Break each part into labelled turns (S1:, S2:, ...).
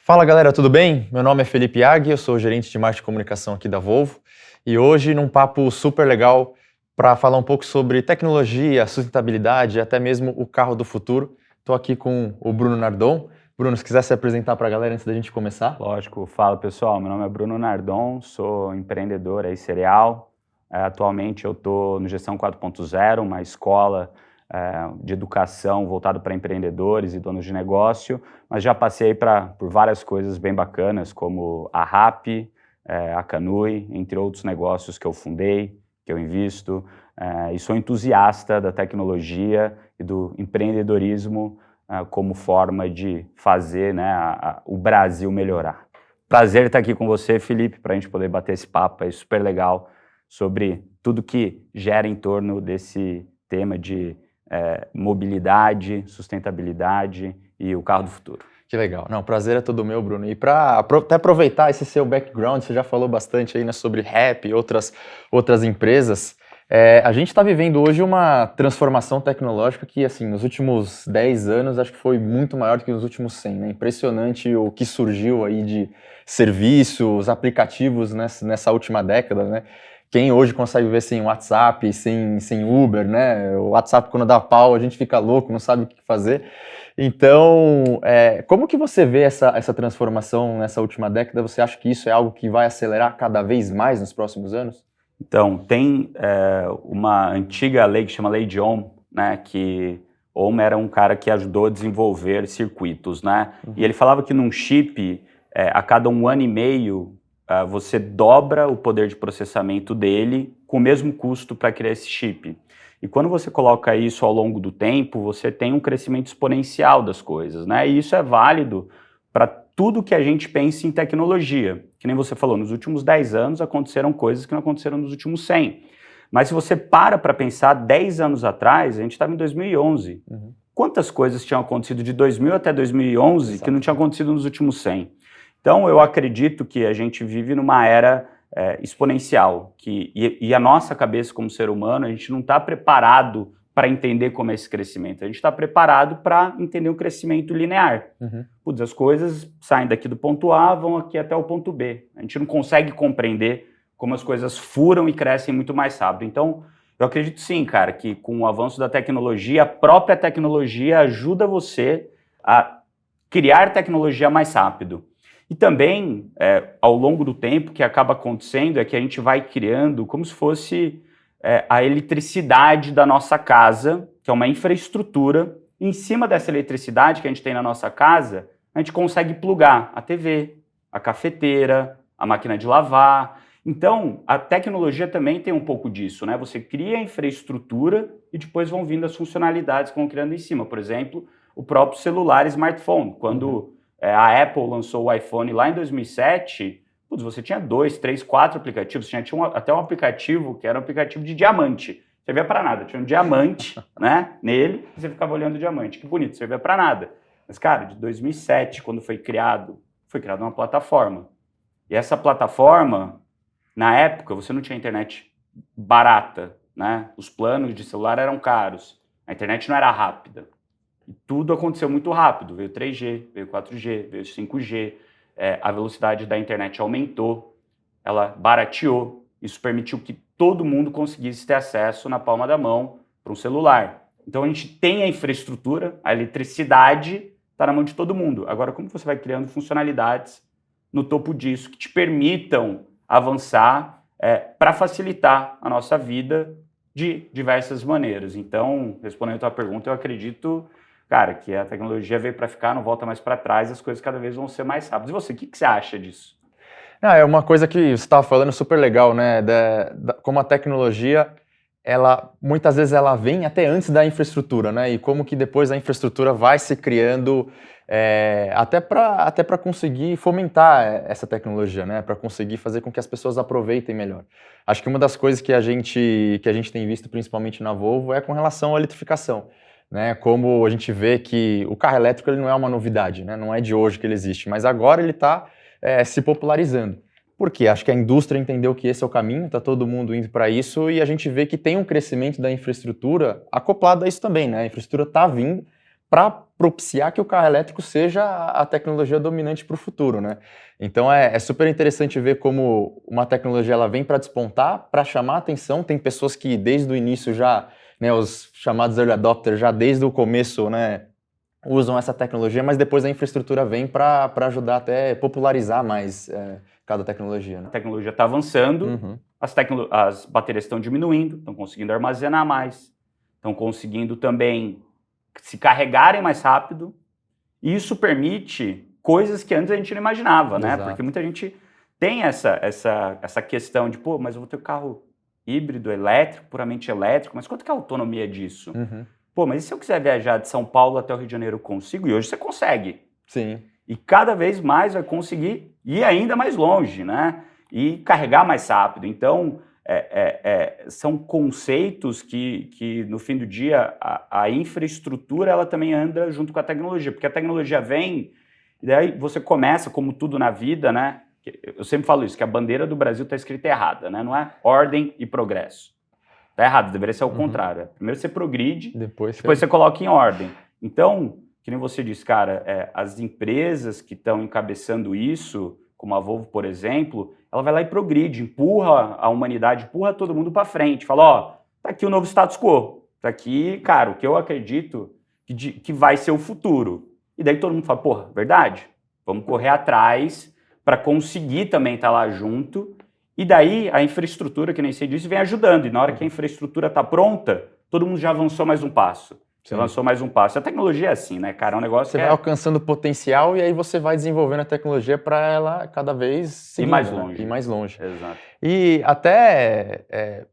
S1: Fala galera, tudo bem? Meu nome é Felipe Agui, eu sou gerente de marketing e comunicação aqui da Volvo e hoje num papo super legal para falar um pouco sobre tecnologia, sustentabilidade e até mesmo o carro do futuro. Estou aqui com o Bruno Nardon. Bruno, se quiser se apresentar para a galera antes da gente começar.
S2: Lógico, fala pessoal, meu nome é Bruno Nardon, sou empreendedor aí serial. Atualmente eu estou no Gestão 4.0, uma escola de educação voltada para empreendedores e donos de negócio, mas já passei por várias coisas bem bacanas, como a Rappi, a Canui, entre outros negócios que eu fundei, que eu invisto, e sou entusiasta da tecnologia e do empreendedorismo como forma de fazer, né, o Brasil melhorar. Prazer estar aqui com você, Felipe, para a gente poder bater esse papo aí super legal sobre tudo que gera em torno desse tema de mobilidade, sustentabilidade e o carro do futuro.
S1: Que legal. Não, o prazer é todo meu, Bruno. E para até aproveitar esse seu background, você já falou bastante aí, né, sobre Rappi e outras empresas. A gente está vivendo hoje uma transformação tecnológica que, assim, nos últimos 10 anos, acho que foi muito maior do que nos últimos 100, né? Impressionante o que surgiu aí de serviços, aplicativos nessa última década, né? Quem hoje consegue viver sem WhatsApp, sem Uber, né? O WhatsApp, quando dá pau, a gente fica louco, não sabe o que fazer. Então, como que você vê essa transformação nessa última década? Você acha que isso é algo que vai acelerar cada vez mais nos próximos anos?
S2: Então, tem uma antiga lei que chama Lei de Ohm, né, que Ohm era um cara que ajudou a desenvolver circuitos, né, e ele falava que num chip, a cada 1 ano e meio, você dobra o poder de processamento dele com o mesmo custo para criar esse chip. E quando você coloca isso ao longo do tempo, você tem um crescimento exponencial das coisas, né, e isso é válido para tudo que a gente pensa em tecnologia. Que nem você falou, nos últimos 10 anos aconteceram coisas que não aconteceram nos últimos 100. Mas se você para pensar, 10 anos atrás, a gente estava em 2011. Quantas coisas tinham acontecido de 2000 até 2011
S1: Exato.
S2: que não tinham acontecido nos últimos 100? Então, eu acredito que a gente vive numa era exponencial. E a nossa cabeça como ser humano, a gente não está preparado para entender como é esse crescimento. A gente está preparado para entender um crescimento linear. Putz, as coisas saem daqui do ponto A, vão aqui até o ponto B. A gente não consegue compreender como as coisas furam e crescem muito mais rápido. Então, eu acredito sim, cara, que com o avanço da tecnologia, a própria tecnologia ajuda você a criar tecnologia mais rápido. E também, ao longo do tempo, o que acaba acontecendo é que a gente vai criando como se fosse a eletricidade da nossa casa, que é uma infraestrutura. Em cima dessa eletricidade que a gente tem na nossa casa, a gente consegue plugar a TV, a cafeteira, a máquina de lavar. Então, a tecnologia também tem um pouco disso, né? Você cria a infraestrutura e depois vão vindo as funcionalidades que vão criando em cima. Por exemplo, o próprio celular e smartphone. Quando a Apple lançou o iPhone lá em 2007... Putz, você tinha 2, 3, 4 aplicativos, tinha até um aplicativo que era um aplicativo de diamante. Não servia para nada, tinha um diamante né, nele e você ficava olhando o diamante. Que bonito, não servia para nada. Mas, cara, de 2007, quando foi criada uma plataforma. E essa plataforma, na época, você não tinha internet barata, né? Os planos de celular eram caros, a internet não era rápida. E tudo aconteceu muito rápido. Veio 3G, veio 4G, veio 5G. A velocidade da internet aumentou, ela barateou, isso permitiu que todo mundo conseguisse ter acesso na palma da mão para um celular. Então a gente tem a infraestrutura, a eletricidade está na mão de todo mundo. Agora, como você vai criando funcionalidades no topo disso que te permitam avançar para facilitar a nossa vida de diversas maneiras? Então, respondendo a tua pergunta, eu acredito, cara, que a tecnologia veio para ficar, não volta mais para trás, as coisas cada vez vão ser mais rápidas. E você, o que você acha disso?
S1: É uma coisa que você estava falando super legal, né? Como a tecnologia, muitas vezes ela vem até antes da infraestrutura, né? E como que depois a infraestrutura vai se criando até para conseguir fomentar essa tecnologia, né? Para conseguir fazer com que as pessoas aproveitem melhor. Acho que uma das coisas que a gente tem visto, principalmente na Volvo, é com relação à eletrificação. Né, como a gente vê que o carro elétrico ele não é uma novidade, né, não é de hoje que ele existe, mas agora ele está se popularizando. Por quê? Acho que a indústria entendeu que esse é o caminho, está todo mundo indo para isso e a gente vê que tem um crescimento da infraestrutura acoplado a isso também. Né? A infraestrutura está vindo para propiciar que o carro elétrico seja a tecnologia dominante para o futuro, né? Então é super interessante ver como uma tecnologia ela vem para despontar, para chamar a atenção. Tem pessoas que desde o início já, né, os chamados early adopters, já desde o começo, né, usam essa tecnologia, mas depois a infraestrutura vem para ajudar até popularizar mais cada tecnologia, né?
S2: A tecnologia está avançando, as baterias estão diminuindo, estão conseguindo armazenar mais, estão conseguindo também se carregarem mais rápido, e isso permite coisas que antes a gente não imaginava, né?
S1: Exato.
S2: Porque muita gente tem essa questão de, pô, mas eu vou ter um carro híbrido, elétrico, puramente elétrico, mas quanto que é a autonomia disso? Pô, mas e se eu quiser viajar de São Paulo até o Rio de Janeiro, eu consigo? E hoje você consegue.
S1: Sim.
S2: E cada vez mais vai conseguir ir ainda mais longe, né? E carregar mais rápido. Então, são conceitos que, no fim do dia, a infraestrutura ela também anda junto com a tecnologia, porque a tecnologia vem, e daí você começa, como tudo na vida, né? Eu sempre falo isso, que a bandeira do Brasil está escrita errada, né? Não é ordem e progresso. Está errado, deveria ser o contrário. Primeiro você progride, depois você coloca em ordem. Então, que nem você disse, cara, as empresas que estão encabeçando isso, como a Volvo, por exemplo, ela vai lá e progride, empurra a humanidade, empurra todo mundo para frente. Fala, ó, tá aqui o novo status quo. Tá aqui, cara, o que eu acredito que vai ser o futuro. E daí todo mundo fala, porra, verdade? Vamos correr atrás para conseguir também estar lá junto. E daí a infraestrutura, que nem você disse, vem ajudando. E na hora que a infraestrutura está pronta, todo mundo já avançou mais um passo. Você lançou mais um passo. A tecnologia é assim, né, cara? É um negócio
S1: Você vai alcançando potencial e aí você vai desenvolvendo a tecnologia para ela cada vez seguindo,
S2: ir mais longe.
S1: Ir mais longe.
S2: Exato.
S1: E até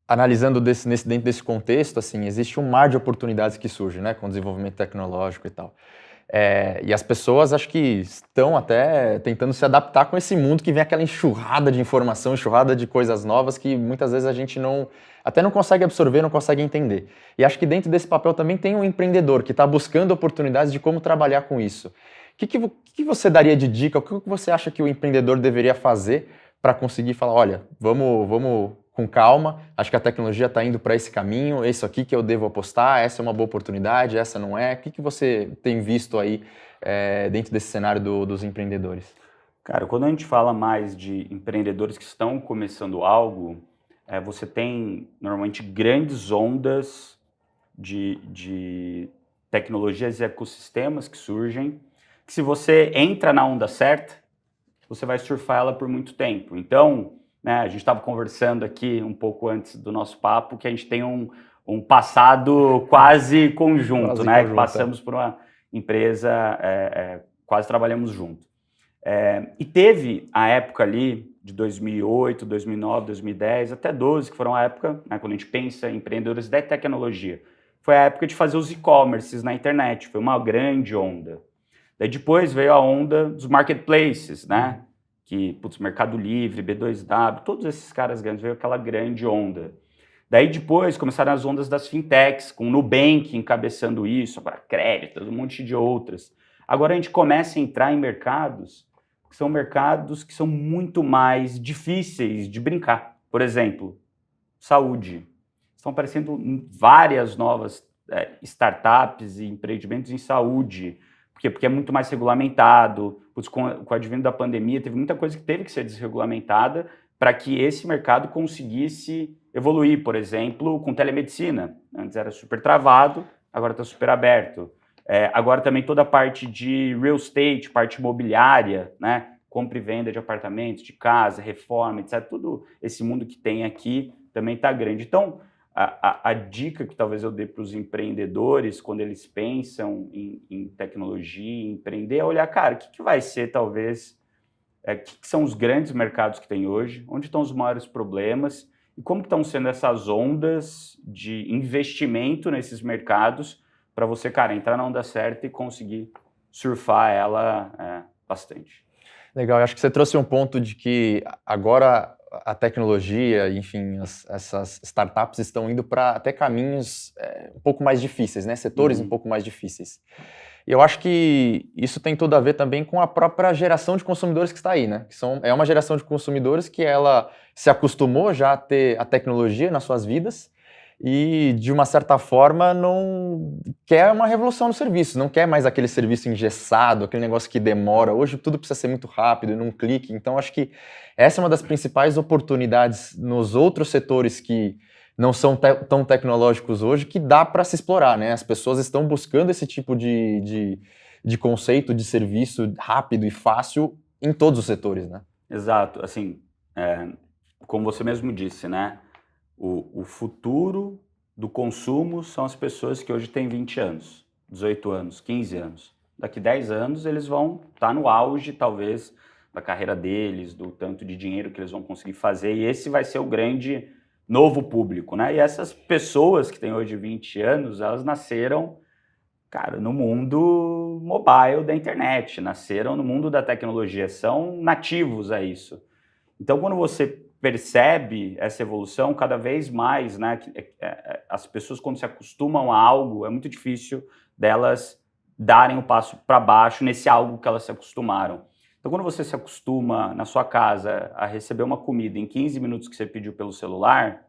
S1: analisando dentro desse contexto, assim, existe um mar de oportunidades que surge, né, com o desenvolvimento tecnológico e tal. E as pessoas acho que estão até tentando se adaptar com esse mundo que vem aquela enxurrada de informação, enxurrada de coisas novas que muitas vezes a gente até não consegue absorver, não consegue entender. E acho que dentro desse papel também tem um empreendedor que está buscando oportunidades de como trabalhar com isso. O que você daria de dica? O que você acha que o empreendedor deveria fazer para conseguir falar, olha, vamos com calma, acho que a tecnologia está indo para esse caminho, isso aqui que eu devo apostar, essa é uma boa oportunidade, essa não é. O que você tem visto aí dentro desse cenário dos empreendedores?
S2: Cara, quando a gente fala mais de empreendedores que estão começando algo, você tem normalmente grandes ondas de tecnologias e ecossistemas que surgem, que se você entra na onda certa, você vai surfar ela por muito tempo. Então, né, a gente estava conversando aqui um pouco antes do nosso papo, que a gente tem um passado quase conjunto, né? Que passamos por uma empresa, quase trabalhamos junto. E teve a época ali de 2008, 2009, 2010, até 2012, que foram a época, né, quando a gente pensa em empreendedores de tecnologia, foi a época de fazer os e-commerces na internet, foi uma grande onda. Daí depois veio a onda dos marketplaces, né? Que, putz, Mercado Livre, B2W, todos esses caras grandes, veio aquela grande onda. Daí depois começaram as ondas das fintechs, com o Nubank encabeçando isso, para crédito, um monte de outras. Agora a gente começa a entrar em mercados que são muito mais difíceis de brincar. Por exemplo, saúde. Estão aparecendo várias novas startups e empreendimentos em saúde. Por quê? Porque é muito mais regulamentado. Com o advento da pandemia, teve muita coisa que teve que ser desregulamentada para que esse mercado conseguisse evoluir. Por exemplo, com telemedicina. Antes era super travado, agora está super aberto. Agora também toda a parte de real estate, parte imobiliária, né? Compra e venda de apartamentos, de casa, reforma, etc. Tudo esse mundo que tem aqui também está grande. Então, a dica que talvez eu dê para os empreendedores, quando eles pensam em tecnologia, em empreender, é olhar, cara, o que vai ser talvez, o que são os grandes mercados que tem hoje, onde estão os maiores problemas e como estão sendo essas ondas de investimento nesses mercados para você, cara, entrar na onda certa e conseguir surfar ela bastante.
S1: Legal, eu acho que você trouxe um ponto de que agora a tecnologia, enfim, essas startups estão indo para até caminhos um pouco mais difíceis, né? Setores um pouco mais difíceis. E eu acho que isso tem tudo a ver também com a própria geração de consumidores que está aí, né? É uma geração de consumidores que ela se acostumou já a ter a tecnologia nas suas vidas e, de uma certa forma, não quer uma revolução no serviço, não quer mais aquele serviço engessado, aquele negócio que demora. Hoje tudo precisa ser muito rápido, num clique. Então, acho que essa é uma das principais oportunidades nos outros setores que não são tão tecnológicos hoje, que dá para se explorar, né? As pessoas estão buscando esse tipo de conceito, de serviço rápido e fácil em todos os setores, né?
S2: Exato. Assim, como você mesmo disse, né? O futuro do consumo são as pessoas que hoje têm 20 anos, 18 anos, 15 anos. Daqui 10 anos eles vão estar no auge, talvez, da carreira deles, do tanto de dinheiro que eles vão conseguir fazer, e esse vai ser o grande novo público, né? E essas pessoas que têm hoje 20 anos, elas nasceram, cara, no mundo mobile da internet, nasceram no mundo da tecnologia, são nativos a isso. Então, quando você percebe essa evolução, cada vez mais, né, as pessoas, quando se acostumam a algo, é muito difícil delas darem o passo para baixo nesse algo que elas se acostumaram. Então, quando você se acostuma na sua casa a receber uma comida em 15 minutos que você pediu pelo celular,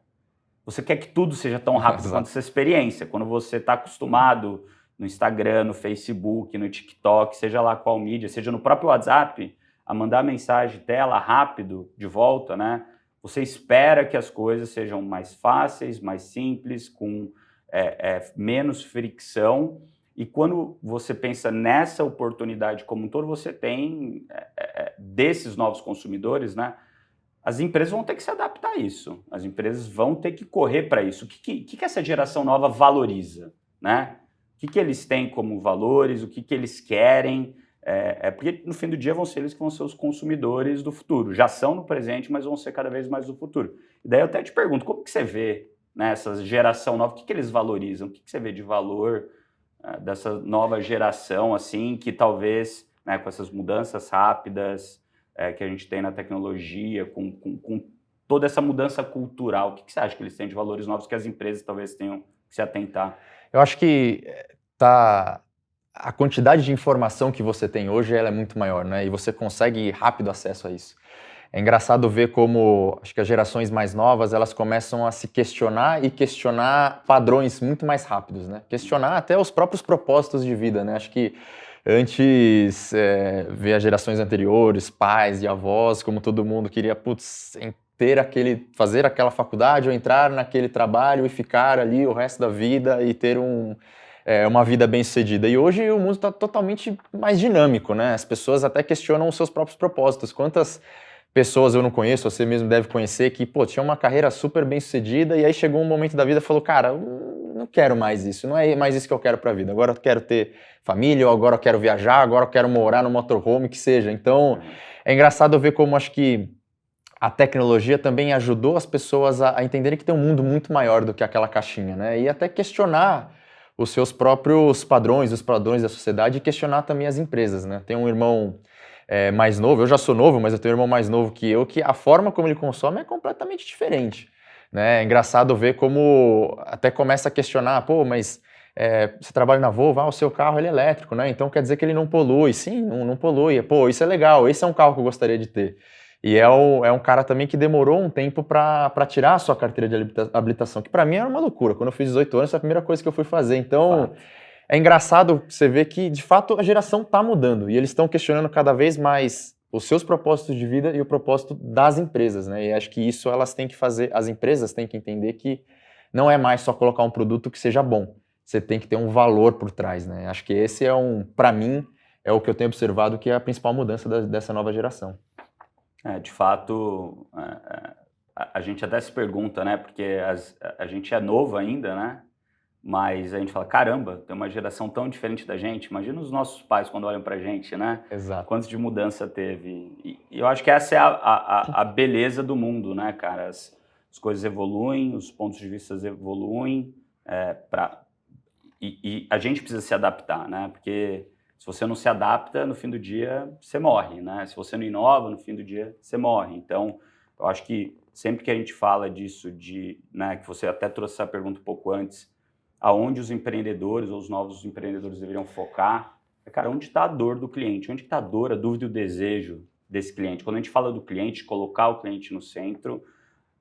S2: você quer que tudo seja tão rápido quanto essa experiência. Quando você está acostumado no Instagram, no Facebook, no TikTok, seja lá qual mídia, seja no próprio WhatsApp, a mandar mensagem tela rápido de volta, né? Você espera que as coisas sejam mais fáceis, mais simples, com menos fricção. E quando você pensa nessa oportunidade como um todo, você tem desses novos consumidores, né? As empresas vão ter que se adaptar a isso. As empresas vão ter que correr para isso. O que essa geração nova valoriza, né? O que eles têm como valores, o que eles querem. Porque no fim do dia vão ser eles que vão ser os consumidores do futuro. Já são no presente, mas vão ser cada vez mais no futuro. E daí eu até te pergunto, como que você vê, né, essa geração nova, o que eles valorizam? O que você vê de valor dessa nova geração, assim, que talvez, né, com essas mudanças rápidas que a gente tem na tecnologia, com toda essa mudança cultural, o que você acha que eles têm de valores novos que as empresas talvez tenham que se atentar?
S1: Eu acho que a quantidade de informação que você tem hoje ela é muito maior, né? E você consegue rápido acesso a isso. É engraçado ver como, acho que as gerações mais novas, elas começam a se questionar e questionar padrões muito mais rápidos, né? Questionar até os próprios propósitos de vida, né? Acho que antes, ver as gerações anteriores, pais e avós, como todo mundo queria, fazer aquela faculdade ou entrar naquele trabalho e ficar ali o resto da vida e ter uma vida bem-sucedida. E hoje o mundo está totalmente mais dinâmico, né? As pessoas até questionam os seus próprios propósitos. Quantas pessoas eu não conheço, você mesmo deve conhecer, que, tinha uma carreira super bem-sucedida e aí chegou um momento da vida e falou, cara, eu não quero mais isso, não é mais isso que eu quero para a vida. Agora eu quero ter família, ou agora eu quero viajar, agora eu quero morar no motorhome, que seja. Então, é engraçado ver como acho que a tecnologia também ajudou as pessoas a entenderem que tem um mundo muito maior do que aquela caixinha, né? E até questionar os seus próprios padrões, os padrões da sociedade, e questionar também as empresas, né? Tem um irmão mais novo, eu já sou novo, mas eu tenho um irmão mais novo que eu, que a forma como ele consome é completamente diferente, né? É engraçado ver como até começa a questionar, mas você trabalha na Volvo, o seu carro ele é elétrico, né? Então quer dizer que ele não polui. Sim, não polui. Isso é legal, esse é um carro que eu gostaria de ter. E é um cara também que demorou um tempo para tirar a sua carteira de habilitação, que para mim era uma loucura. Quando eu fiz 18 anos, foi a primeira coisa que eu fui fazer. Então, é engraçado você ver que, de fato, a geração está mudando. E eles estão questionando cada vez mais os seus propósitos de vida e o propósito das empresas, né? E acho que isso elas têm que fazer, as empresas têm que entender que não é mais só colocar um produto que seja bom. Você tem que ter um valor por trás, né? Acho que esse para mim, é o que eu tenho observado que é a principal mudança dessa nova geração.
S2: De fato, a gente até se pergunta, né? Porque a gente é novo ainda, né? Mas a gente fala, caramba, tem uma geração tão diferente da gente. Imagina os nossos pais quando olham pra gente, né?
S1: Exato.
S2: Quanto de mudança teve. E eu acho que essa é a beleza do mundo, né, cara? As coisas evoluem, os pontos de vista evoluem, e a gente precisa se adaptar, né? Porque se você não se adapta, no fim do dia, você morre, né? Se você não inova, no fim do dia, você morre. Então, eu acho que sempre que a gente fala disso, né, que você até trouxe essa pergunta um pouco antes, aonde os empreendedores ou os novos empreendedores deveriam focar, cara, onde está a dor do cliente? Onde está a dor, a dúvida e o desejo desse cliente? Quando a gente fala do cliente, colocar o cliente no centro,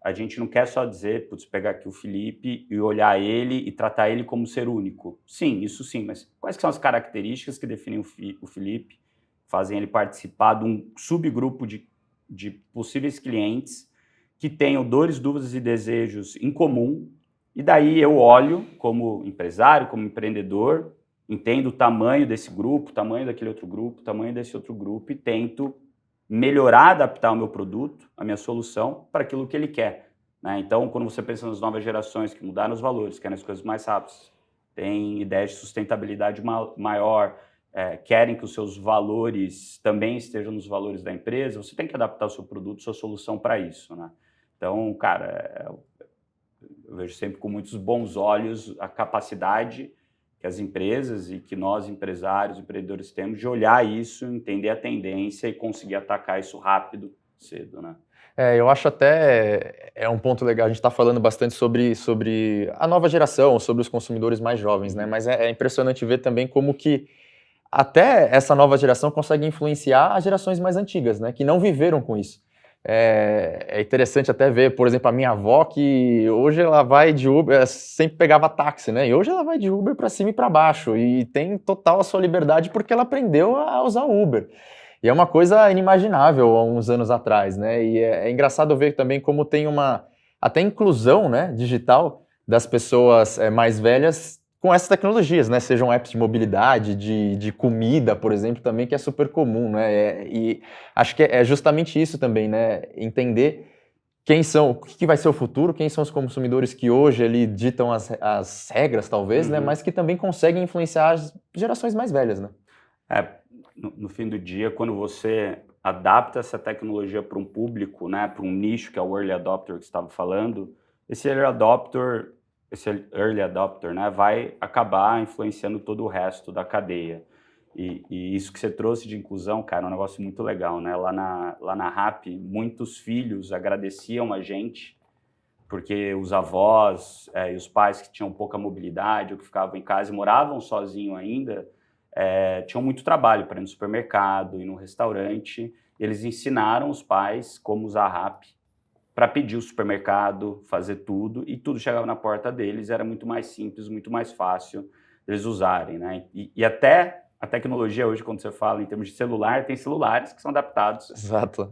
S2: a gente não quer só dizer, putz, pegar aqui o Felipe e olhar ele e tratar ele como ser único. Sim, isso sim, mas quais que são as características que definem o Felipe, fazem ele participar de um subgrupo de possíveis clientes que tenham dores, dúvidas e desejos em comum, e daí eu olho como empresário, como empreendedor, entendo o tamanho desse grupo, o tamanho daquele outro grupo, o tamanho desse outro grupo e tento melhorar, adaptar o meu produto, a minha solução, para aquilo que ele quer. Né? Então, quando você pensa nas novas gerações que mudaram os valores, querem as coisas mais rápidas, têm ideias de sustentabilidade maior, querem que os seus valores também estejam nos valores da empresa, você tem que adaptar o seu produto, sua solução para isso. Né? Então, cara, eu vejo sempre com muitos bons olhos a capacidade que as empresas e que nós, empresários, empreendedores, temos de olhar isso, entender a tendência e conseguir atacar isso rápido, cedo, né?
S1: Eu acho até um ponto legal, a gente está falando bastante sobre a nova geração, sobre os consumidores mais jovens, né? Mas é impressionante ver também como que até essa nova geração consegue influenciar as gerações mais antigas, né? Que não viveram com isso. É interessante até ver, por exemplo, a minha avó, que hoje ela vai de Uber, sempre pegava táxi, né? E hoje ela vai de Uber para cima e para baixo e tem total a sua liberdade porque ela aprendeu a usar Uber. E é uma coisa inimaginável há uns anos atrás, né? E é engraçado ver também como tem uma até inclusão, né, digital das pessoas mais velhas com essas tecnologias, né? Sejam apps de mobilidade, de comida, por exemplo, também, que é super comum, né? E acho que é justamente isso também, né? Entender quem são, o que vai ser o futuro, quem são os consumidores que hoje ali ditam as regras, talvez, né? Mas que também conseguem influenciar as gerações mais velhas, né?
S2: No fim do dia, quando você adapta essa tecnologia para um público, né, para um nicho, que é o early adopter que você estava falando, esse early adopter, né, vai acabar influenciando todo o resto da cadeia. E isso que você trouxe de inclusão, cara, é um negócio muito legal, né? Lá na Rappi, muitos filhos agradeciam a gente, porque os avós e os pais que tinham pouca mobilidade ou que ficavam em casa e moravam sozinhos ainda, tinham muito trabalho para ir no supermercado, ir no restaurante. Eles ensinaram os pais como usar a Rappi para pedir o supermercado, fazer tudo, e tudo chegava na porta deles, era muito mais simples, muito mais fácil eles usarem, né? E até a tecnologia hoje, quando você fala em termos de celular, tem celulares que são adaptados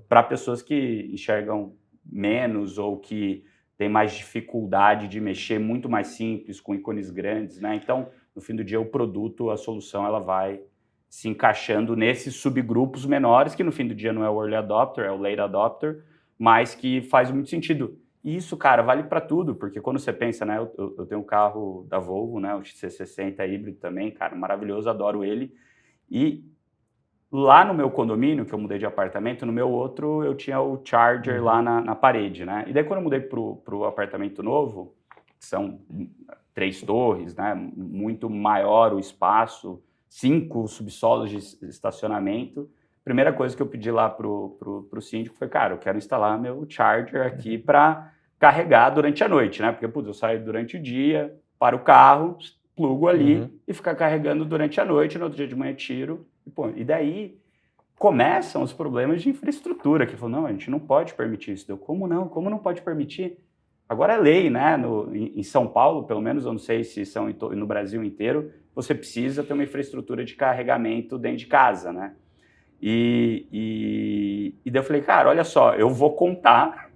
S2: para pessoas que enxergam menos ou que têm mais dificuldade de mexer, muito mais simples, com ícones grandes, né? Então, no fim do dia, o produto, a solução, ela vai se encaixando nesses subgrupos menores, que no fim do dia não é o early adopter, é o late adopter, mas que faz muito sentido. E isso, cara, vale para tudo, porque quando você pensa, né, eu tenho um carro da Volvo, né, o XC60 híbrido também, cara, maravilhoso, adoro ele. E lá no meu condomínio, que eu mudei de apartamento, no meu outro eu tinha o charger lá na parede, né? E daí quando eu mudei pro apartamento novo, que são 3 torres, né, muito maior o espaço, 5 subsolos de estacionamento. Primeira coisa que eu pedi lá pro síndico foi, cara, eu quero instalar meu charger aqui para carregar durante a noite, né? Porque, putz, eu saio durante o dia, para o carro, plugo ali e ficar carregando durante a noite, no outro dia de manhã tiro. E daí começam os problemas de infraestrutura, que falou, não, a gente não pode permitir isso. Deu, como não? Como não pode permitir? Agora é lei, né? Em São Paulo, pelo menos, eu não sei se são no Brasil inteiro, você precisa ter uma infraestrutura de carregamento dentro de casa, né? E daí eu falei, cara, olha só, eu vou contar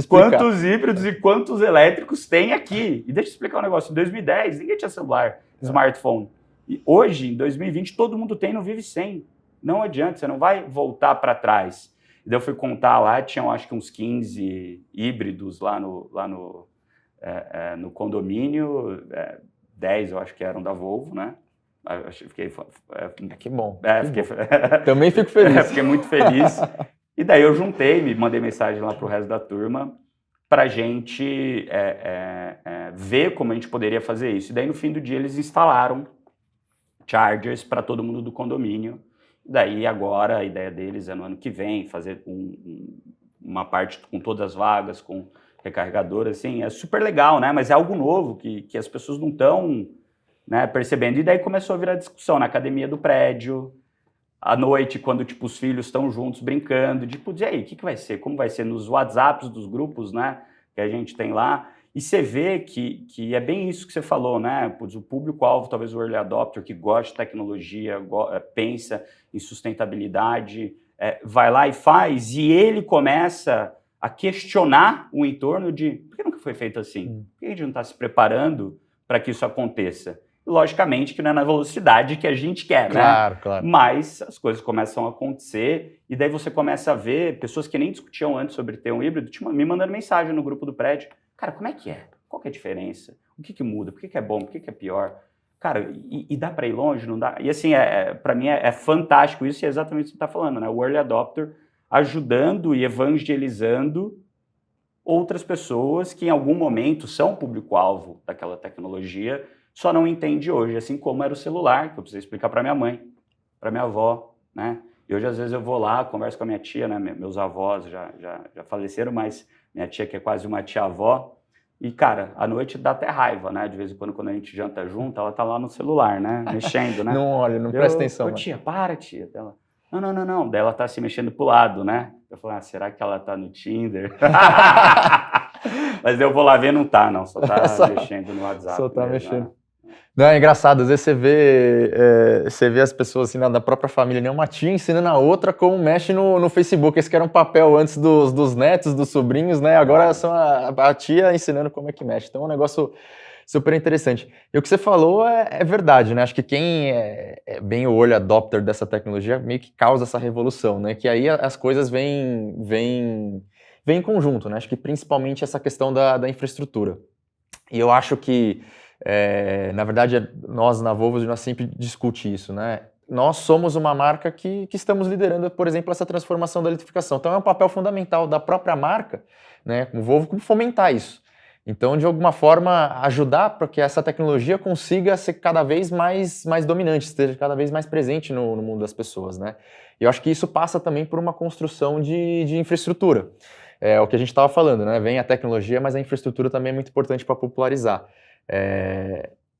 S2: quantos híbridos e quantos elétricos tem aqui. E deixa eu explicar um negócio. Em 2010, ninguém tinha celular, smartphone. E hoje, em 2020, todo mundo tem e não vive sem. Não adianta, você não vai voltar para trás. E daí eu fui contar lá, tinham acho que uns 15 híbridos lá no condomínio, 10 eu acho que eram da Volvo, né?
S1: Que bom.
S2: Fiquei...
S1: Também fico feliz.
S2: Fiquei muito feliz. E daí eu juntei, mandei mensagem lá para o resto da turma para a gente ver como a gente poderia fazer isso. E daí no fim do dia eles instalaram chargers para todo mundo do condomínio. Daí agora a ideia deles é no ano que vem fazer uma parte com todas as vagas, com recarregador, assim, é super legal, né? Mas é algo novo que as pessoas não estão, né, percebendo. E daí começou a virar discussão na academia do prédio. à noite, quando tipo, os filhos estão juntos brincando, tipo, e aí, o que vai ser? Como vai ser nos WhatsApps dos grupos, né, que a gente tem lá? E você vê que é bem isso que você falou, né? Putz, o público-alvo, talvez o early adopter, que gosta de tecnologia, pensa em sustentabilidade, vai lá e faz, e ele começa a questionar o entorno de por que nunca foi feito assim? Por que a gente não está se preparando para que isso aconteça? Logicamente que não é na velocidade que a gente quer,
S1: Claro,
S2: né?
S1: claro.
S2: Mas as coisas começam a acontecer e daí você começa a ver pessoas que nem discutiam antes sobre ter um híbrido, me mandando mensagem no grupo do prédio. Cara, como é que é? Qual que é a diferença? O que muda? Por que é bom? Por que é pior? Cara, e dá para ir longe? Não dá? E assim, para mim é fantástico isso e é exatamente o que você está falando, né? O early adopter ajudando e evangelizando outras pessoas que em algum momento são público-alvo daquela tecnologia, só não entende hoje, assim como era o celular, que eu precisei explicar para minha mãe, para minha avó, né? E hoje, às vezes, eu vou lá, converso com a minha tia, né? Meus avós já faleceram, mas minha tia, que é quase uma tia-avó, e, cara, à noite dá até raiva, né? De vez em quando a gente janta junto, ela tá lá no celular, né? Mexendo, né?
S1: Não olha, não presta atenção.
S2: Tia, para, tia. Ela, não. Daí ela tá se mexendo pro lado, né? Eu falo, será que ela tá no Tinder? Mas eu vou lá ver, não tá, não. Só tá mexendo no WhatsApp.
S1: Só tá
S2: mesmo,
S1: mexendo.
S2: Né?
S1: Não, é engraçado, às vezes você vê as pessoas assim, da própria família, né? Uma tia ensinando a outra como mexe no Facebook. Esse que era um papel antes dos netos, dos sobrinhos, né? Agora são a tia ensinando como é que mexe. Então é um negócio super interessante. E o que você falou é verdade, né? Acho que quem é bem o early adopter dessa tecnologia meio que causa essa revolução, né? Que aí as coisas vêm em conjunto, né? Acho que principalmente essa questão da infraestrutura. E eu acho que na verdade, nós na Volvo, nós sempre discute isso, né? Nós somos uma marca que estamos liderando, por exemplo, essa transformação da eletrificação. Então, é um papel fundamental da própria marca, né, como Volvo, como fomentar isso. Então, de alguma forma, ajudar para que essa tecnologia consiga ser cada vez mais dominante, esteja cada vez mais presente no mundo das pessoas, né? E eu acho que isso passa também por uma construção de infraestrutura. É o que a gente estava falando, né? Vem a tecnologia, mas a infraestrutura também é muito importante para popularizar.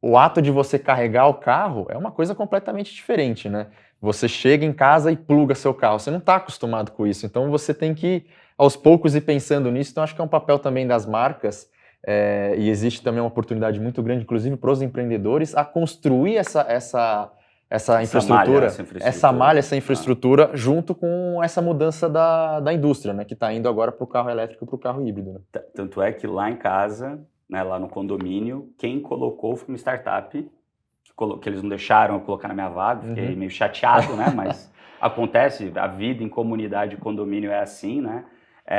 S1: O ato de você carregar o carro é uma coisa completamente diferente, né? Você chega em casa e pluga seu carro, você não está acostumado com isso, então você tem que, aos poucos, ir pensando nisso. Então acho que é um papel também das marcas, e existe também uma oportunidade muito grande, inclusive para os empreendedores, a construir essa infraestrutura, essa infraestrutura, junto com essa mudança da indústria, né? Que está indo agora para o carro elétrico e para o carro híbrido. Né?
S2: Tanto é que lá em casa, né, lá no condomínio, quem colocou foi uma startup, que eles não deixaram eu colocar na minha vaga, fiquei meio chateado, né, mas acontece, a vida em comunidade e condomínio é assim, né,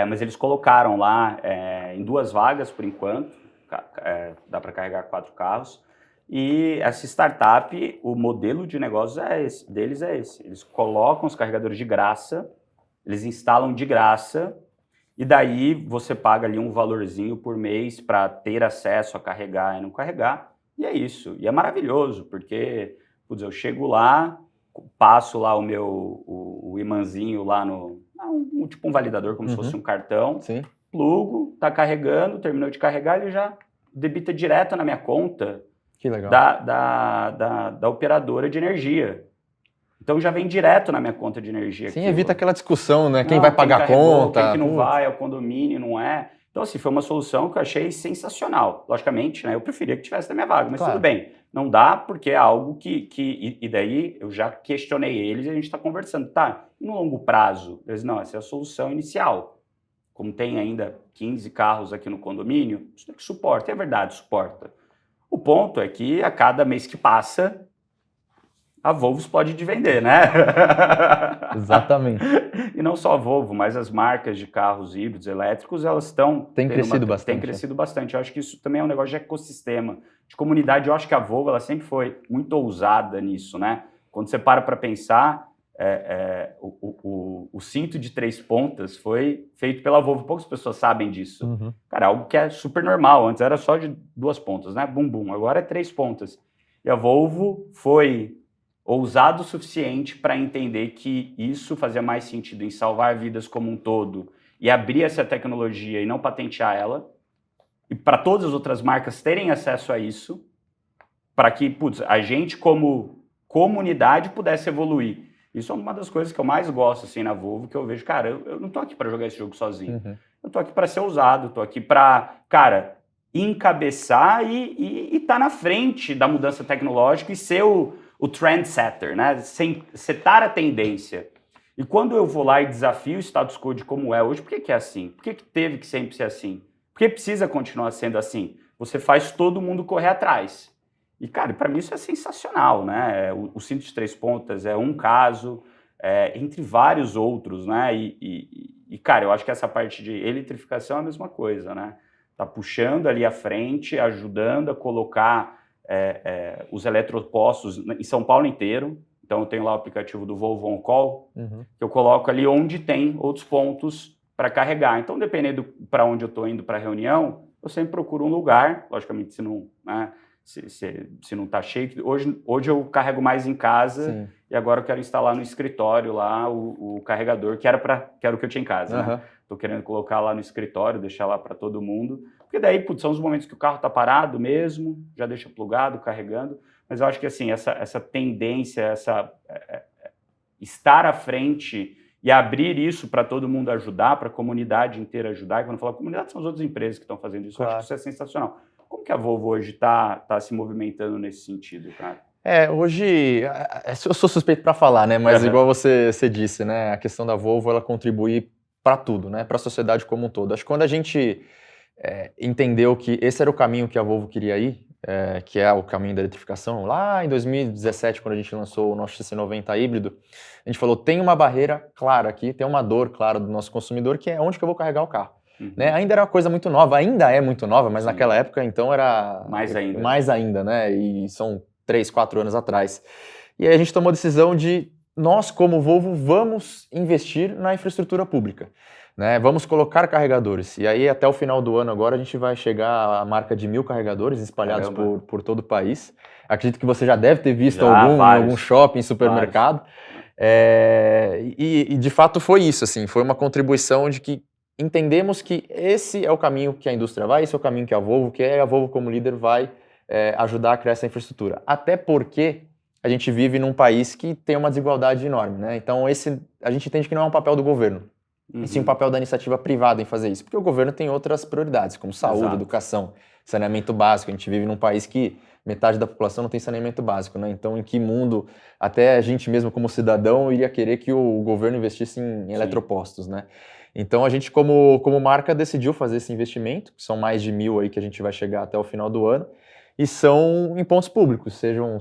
S2: mas eles colocaram lá em 2 vagas, por enquanto, dá para carregar 4 carros, e essa startup, o modelo de negócio deles é esse, eles colocam os carregadores de graça, eles instalam de graça, e daí você paga ali um valorzinho por mês para ter acesso a carregar e não carregar. E é isso. E é maravilhoso, porque eu chego lá, passo lá o imãzinho lá tipo um validador, como se fosse um cartão.
S1: Sim.
S2: Plugo, tá carregando, terminou de carregar, ele já debita direto na minha conta.
S1: Que legal.
S2: Da operadora de energia. Então já vem direto na minha conta de energia.
S1: Sim, evita aquela discussão, né? Quem vai pagar a conta?
S2: Quem que não vai, é o condomínio, não é. Então, assim, foi uma solução que eu achei sensacional. Logicamente, né? Eu preferia que tivesse na minha vaga, mas tudo bem. Não dá porque é algo e daí eu já questionei eles e a gente está conversando. Tá, e no longo prazo? Eles, não, essa é a solução inicial. Como tem ainda 15 carros aqui no condomínio, isso tem que suporta. É verdade, suporta. O ponto é que a cada mês que passa, a Volvo explode de vender, né?
S1: Exatamente.
S2: E não só a Volvo, mas as marcas de carros híbridos elétricos, elas estão...
S1: Tem crescido bastante.
S2: Tem crescido bastante. Eu acho que isso também é um negócio de ecossistema, de comunidade. Eu acho que a Volvo, ela sempre foi muito ousada nisso, né? Quando você para pensar, o cinto de 3 pontas foi feito pela Volvo. Poucas pessoas sabem disso. Cara, algo que é super normal. Antes era só de 2 pontas, né? Bum, bum. Agora é 3 pontas. E a Volvo foi ousado o suficiente para entender que isso fazia mais sentido em salvar vidas como um todo e abrir essa tecnologia e não patentear ela, e para todas as outras marcas terem acesso a isso, para que a gente como comunidade pudesse evoluir. Isso é uma das coisas que eu mais gosto assim na Volvo, que eu vejo, cara, eu não tô aqui para jogar esse jogo sozinho. Eu tô aqui para ser ousado, tô aqui para, cara, encabeçar e tá na frente da mudança tecnológica e ser o trendsetter, né? Setar a tendência. E quando eu vou lá e desafio o status quo de como é hoje, por que é assim? Por que teve que sempre ser assim? Por que precisa continuar sendo assim? Você faz todo mundo correr atrás. E, cara, para mim isso é sensacional, né? O cinto de 3 pontas é um caso, entre vários outros, né? Cara, eu acho que essa parte de eletrificação é a mesma coisa, né? Tá puxando ali à frente, ajudando a colocar os eletropostos em São Paulo inteiro. Então, eu tenho lá o aplicativo do Volvo On Call, que eu coloco ali onde tem outros pontos para carregar. Então, dependendo para onde eu estou indo para a reunião, eu sempre procuro um lugar, logicamente, se não, né, se não está cheio. Hoje eu carrego mais em casa. Sim. E agora eu quero instalar no escritório lá o carregador, que era o que eu tinha em casa. Né? Estou querendo colocar lá no escritório, deixar lá para todo mundo. Porque daí, putz, são os momentos que o carro está parado mesmo, já deixa plugado, carregando. Mas eu acho que assim, essa tendência, estar à frente e abrir isso para todo mundo ajudar, para a comunidade inteira ajudar. E quando eu falo comunidade, são as outras empresas que estão fazendo isso. Claro. Eu acho que isso é sensacional. Como que a Volvo hoje está se movimentando nesse sentido, cara?
S1: Hoje, eu sou suspeito para falar, né? Mas igual você disse, né? A questão da Volvo, ela contribui para tudo, né? Para a sociedade como um todo. Acho que quando a gente entendeu que esse era o caminho que a Volvo queria ir, que é o caminho da eletrificação, lá em 2017, quando a gente lançou o nosso XC90 híbrido, a gente falou, tem uma barreira clara aqui, tem uma dor clara do nosso consumidor, que é onde que eu vou carregar o carro. Né? Ainda era uma coisa muito nova, ainda é muito nova, mas naquela época, então, era mais ainda, né? E são 3, 4 anos atrás. E aí a gente tomou a decisão de, nós como Volvo, vamos investir na infraestrutura pública. Né? Vamos colocar carregadores. E aí, até o final do ano agora, a gente vai chegar à marca de 1.000 carregadores espalhados por todo o país. Acredito que você já deve ter visto algum shopping, supermercado. E de fato foi isso, assim, foi uma contribuição de que entendemos que esse é o caminho que a indústria vai, esse é o caminho que a Volvo como líder vai ajudar a criar essa infraestrutura. Até porque a gente vive num país que tem uma desigualdade enorme, né? Então a gente entende que não é um papel do governo, e sim um papel da iniciativa privada em fazer isso, porque o governo tem outras prioridades, como saúde, educação, saneamento básico. A gente vive num país que metade da população não tem saneamento básico, né? Então, em que mundo até a gente mesmo como cidadão iria querer que o governo investisse em eletropostos, né? Então, a gente como marca decidiu fazer esse investimento, que são mais de 1.000 aí que a gente vai chegar até o final do ano, e são em pontos públicos, sejam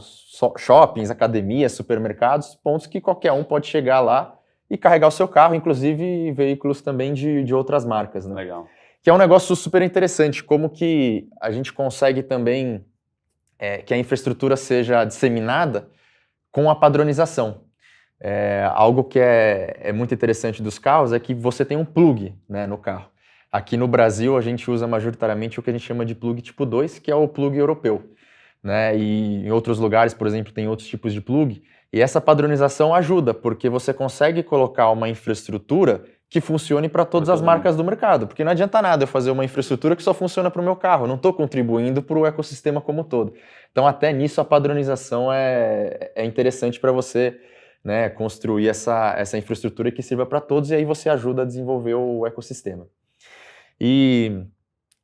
S1: shoppings, academias, supermercados, pontos que qualquer um pode chegar lá e carregar o seu carro, inclusive veículos também de outras marcas, né?
S2: Legal.
S1: Que é um negócio super interessante, como que a gente consegue também que a infraestrutura seja disseminada com a padronização. Algo que é muito interessante dos carros é que você tem um plug, né, no carro. Aqui no Brasil, a gente usa majoritariamente o que a gente chama de plug tipo 2, que é o plug europeu. Né? E em outros lugares, por exemplo, tem outros tipos de plug. E essa padronização ajuda, porque você consegue colocar uma infraestrutura que funcione para todas as marcas do mercado. Porque não adianta nada eu fazer uma infraestrutura que só funciona para o meu carro. Eu não estou contribuindo para o ecossistema como um todo. Então, até nisso, a padronização é interessante para você, né, construir essa infraestrutura que sirva para todos, e aí você ajuda a desenvolver o ecossistema. E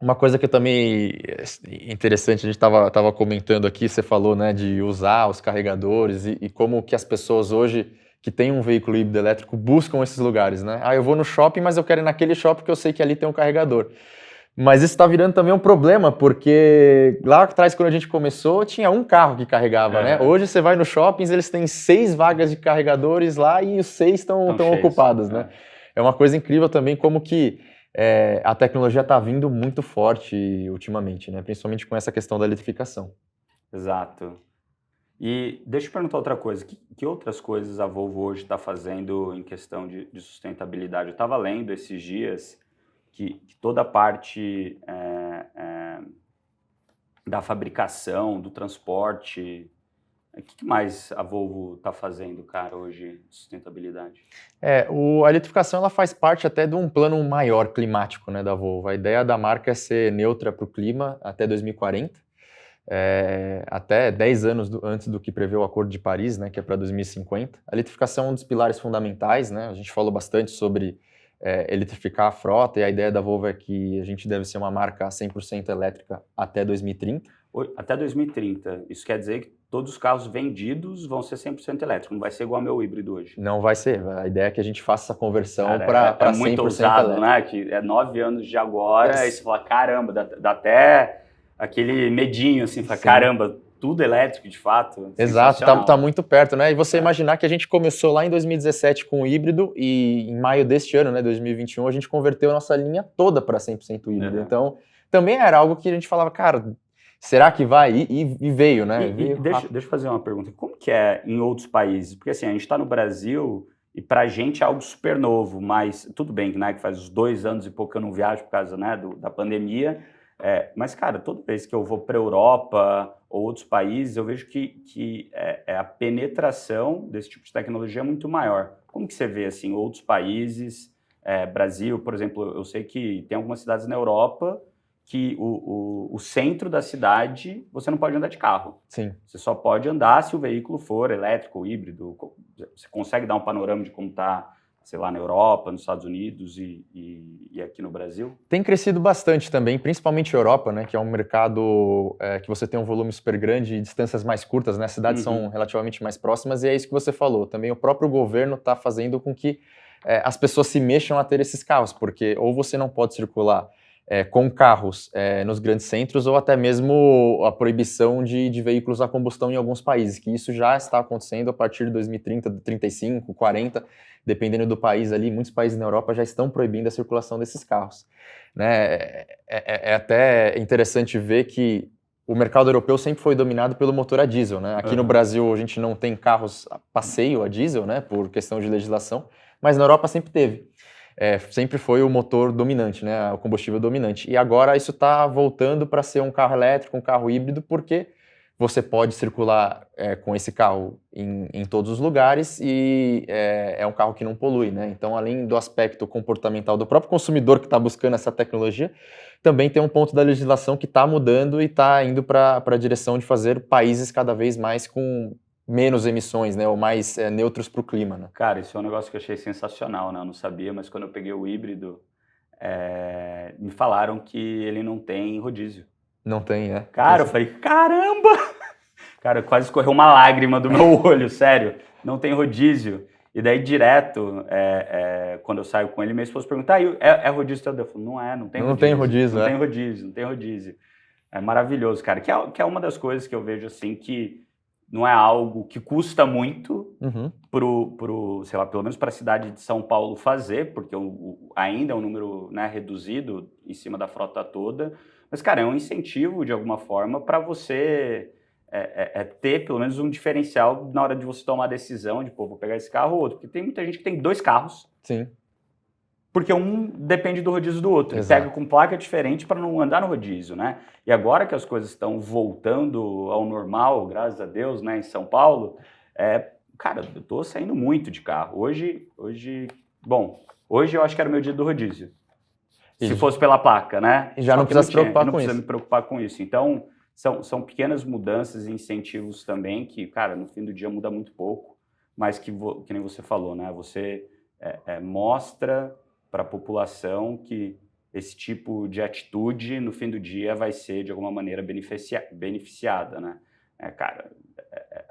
S1: uma coisa que também é interessante, a gente estava comentando aqui, você falou, né, de usar os carregadores e como que as pessoas hoje que têm um veículo híbrido elétrico buscam esses lugares, né? Eu vou no shopping, mas eu quero ir naquele shopping porque eu sei que ali tem um carregador. Mas isso está virando também um problema, porque lá atrás, quando a gente começou, tinha um carro que carregava, né? Hoje você vai nos shoppings, eles têm 6 vagas de carregadores lá e os 6 estão ocupados, né? É uma coisa incrível também como que a tecnologia está vindo muito forte ultimamente, né? Principalmente com essa questão da eletrificação.
S2: Exato. E deixa eu perguntar outra coisa. Que outras coisas a Volvo hoje está fazendo em questão de sustentabilidade? Eu estava lendo esses dias que toda a parte da fabricação, do transporte, o que mais a Volvo está fazendo, cara, hoje de sustentabilidade?
S1: A eletrificação ela faz parte até de um plano maior climático, né, da Volvo. A ideia da marca é ser neutra para o clima até 2040. até 10 anos antes do que prevê o Acordo de Paris, né, que é para 2050. A eletrificação é um dos pilares fundamentais, né? A gente falou bastante sobre eletrificar a frota, e a ideia da Volvo é que a gente deve ser uma marca 100% elétrica até 2030.
S2: Até 2030. Isso quer dizer que todos os carros vendidos vão ser 100% elétricos, não vai ser igual ao meu híbrido hoje.
S1: Não vai ser. A ideia é que a gente faça essa conversão para 100%
S2: muito ousado,
S1: elétrico.
S2: né? Que é 9 anos de agora, aí você fala, caramba, dá até aquele medinho, assim, fala, caramba, tudo elétrico de fato.
S1: Exato, tá muito perto, né? E você imaginar que a gente começou lá em 2017 com o híbrido e em maio deste ano, né, 2021, a gente converteu a nossa linha toda para 100% híbrido. Então, também era algo que a gente falava, cara, será que vai? E veio, né?
S2: Deixa eu fazer uma pergunta. Como que é em outros países? Porque assim, a gente está no Brasil e pra gente é algo super novo, mas tudo bem, né, que faz uns 2 anos e pouco que eu não viajo por causa, né, da pandemia. Mas, cara, toda vez que eu vou para a Europa ou outros países, eu vejo que a penetração desse tipo de tecnologia é muito maior. Como que você vê, assim, outros países, Brasil, por exemplo, eu sei que tem algumas cidades na Europa que o centro da cidade, você não pode andar de carro.
S1: Sim.
S2: Você só pode andar se o veículo for elétrico ou híbrido. Você consegue dar um panorama de como está, sei lá, na Europa, nos Estados Unidos e aqui no Brasil?
S1: Tem crescido bastante também, principalmente a Europa, né, que é um mercado que você tem um volume super grande e distâncias mais curtas, né, as cidades são relativamente mais próximas, e é isso que você falou. Também o próprio governo está fazendo com que as pessoas se mexam a ter esses carros, porque ou você não pode circular com carros nos grandes centros, ou até mesmo a proibição de veículos a combustão em alguns países, que isso já está acontecendo a partir de 2030, 35, 40, dependendo do país ali. Muitos países na Europa já estão proibindo a circulação desses carros, né? É até interessante ver que o mercado europeu sempre foi dominado pelo motor a diesel, né? Aqui no Brasil a gente não tem carros a passeio a diesel, né, por questão de legislação, mas na Europa sempre teve. Sempre foi o motor dominante, né, o combustível dominante. E agora isso está voltando para ser um carro elétrico, um carro híbrido, porque você pode circular com esse carro em todos os lugares e é um carro que não polui, né? Então, além do aspecto comportamental do próprio consumidor que está buscando essa tecnologia, também tem um ponto da legislação que está mudando e está indo para a direção de fazer países cada vez mais com menos emissões, né, ou mais neutros para o clima, né?
S2: Cara, isso é um negócio que eu achei sensacional, né? Eu não sabia, mas quando eu peguei o híbrido, me falaram que ele não tem rodízio.
S1: Não tem,
S2: Cara, eu falei, caramba! Cara, quase escorreu uma lágrima do meu olho, sério. Não tem rodízio. E daí, direto, quando eu saio com ele, minha esposa pergunta, é rodízio teu? Eu falo, não tem rodízio.
S1: Não tem rodízio,
S2: Não tem rodízio, não tem rodízio. É maravilhoso, cara. Que é uma das coisas que eu vejo, assim, que não é algo que custa muito sei lá, pelo menos para a cidade de São Paulo fazer, porque ainda é um número, né, reduzido em cima da frota toda. Mas, cara, é um incentivo, de alguma forma, para você ter, pelo menos, um diferencial na hora de você tomar a decisão de, pô, vou pegar esse carro ou outro. Porque tem muita gente que tem 2 carros.
S1: Sim.
S2: Porque um depende do rodízio do outro.
S1: Exato.
S2: Pega com placa diferente para não andar no rodízio, né? E agora que as coisas estão voltando ao normal, graças a Deus, né, em São Paulo, cara, eu tô saindo muito de carro. Hoje eu acho que era o meu dia do rodízio. Se fosse pela placa, né?
S1: E já não precisa se preocupar com isso.
S2: Não precisa me preocupar com isso. Então, são pequenas mudanças e incentivos também que, cara, no fim do dia muda muito pouco, mas que nem você falou, né? Você mostra para a população que esse tipo de atitude, no fim do dia, vai ser, de alguma maneira, beneficiada, né? Cara,